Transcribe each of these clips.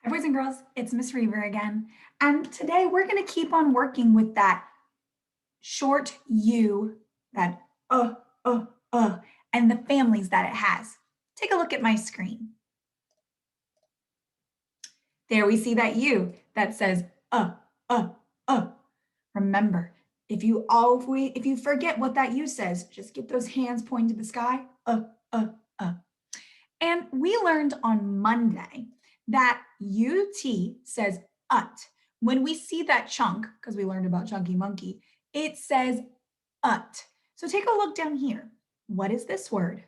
Hi, boys and girls, it's Miss Reaver again. And today we're going to keep on working with that short U, that uh, and the families that it has. Take a look at my screen. There we see that U that says uh, uh, uh. Remember, if you forget what that U says, just get those hands pointing to the sky, uh. And we learned on Monday that UT says ut. When we see that chunk, because we learned about Chunky Monkey, it says ut. So take a look down here. What is this word?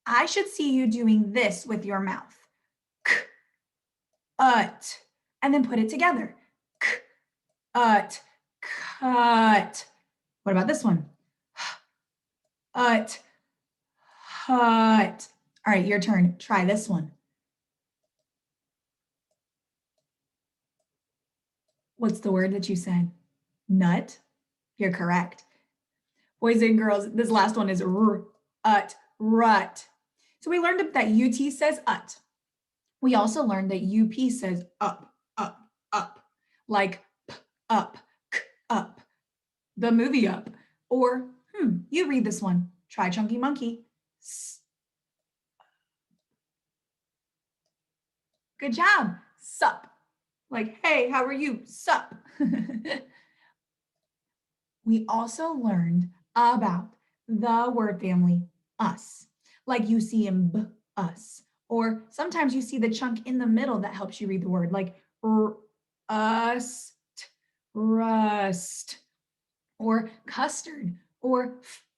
I should see you doing this with your mouth. K, ut. And then put it together. K, ut, cut. What about this one? Ut, hut. All right, your turn. Try this one. What's the word that you said? Nut? You're correct. Boys and girls, this last one is rut. So we learned that UT says ut. We also learned that UP says up, like up, up, the movie Up. Or, you read this one. Try Chunky Monkey. Good job. Sup. Like, hey, how are you? Sup. We also learned about the word family us, like you see in us, or sometimes you see the chunk in the middle that helps you read the word, like ust, rust, or custard, or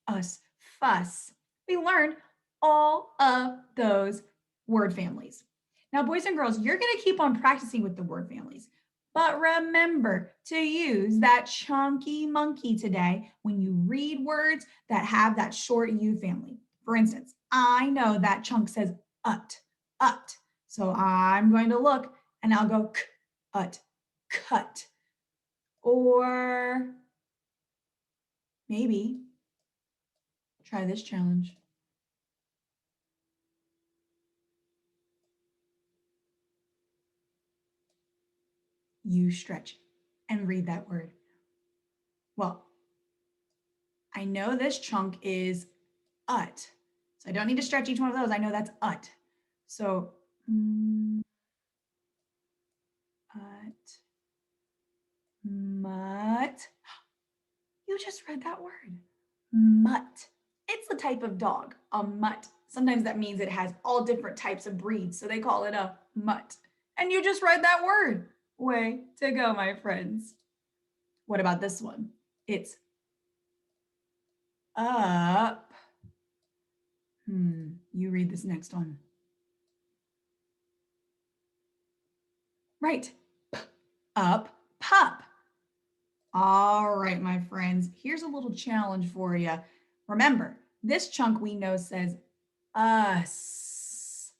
us, fuss. We learned all of those word families. Now, boys and girls, you're going to keep on practicing with the word families. But remember to use that chunky monkey today when you read words that have that short U family. For instance, I know that chunk says ut. So I'm going to look and I'll go ut, cut. Or maybe try this challenge. You stretch and read that word. Well, I know this chunk is ut. So I don't need to stretch each one of those. I know that's ut. So ut, mutt. You just read that word. Mutt. It's the type of dog, a mutt. Sometimes that means it has all different types of breeds, so they call it a mutt. And you just read that word. Way to go, my friends. What about this one? It's up. You read this next one. Right. Up, pup. All right, my friends, here's a little challenge for you. Remember, this chunk we know says us.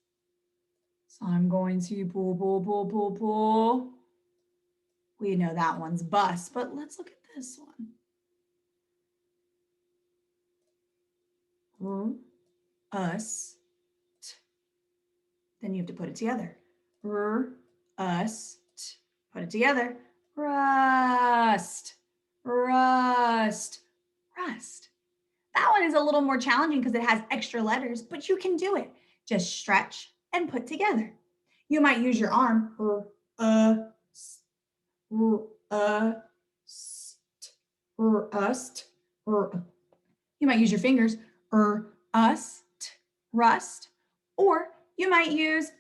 So I'm going to pull. We know that one's bus, but let's look at this one. Us. Then you have to put it together. Us. Put it together. Rust. Rust. That one is a little more challenging because it has extra letters, but you can do it. Just stretch and put together. You might use your arm. Rust. You might use your fingers. Rust. Or you might use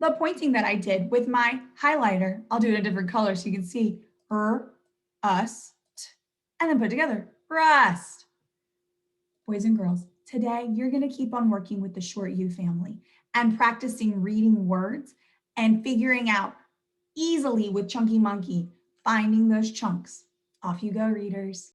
the pointing that I did with my highlighter. I'll do it a different color so you can see us, and then put it together, rust. Boys and girls, today you're going to keep on working with the short U family and practicing reading words and figuring out easily with Chunky Monkey, finding those chunks. Off you go, readers.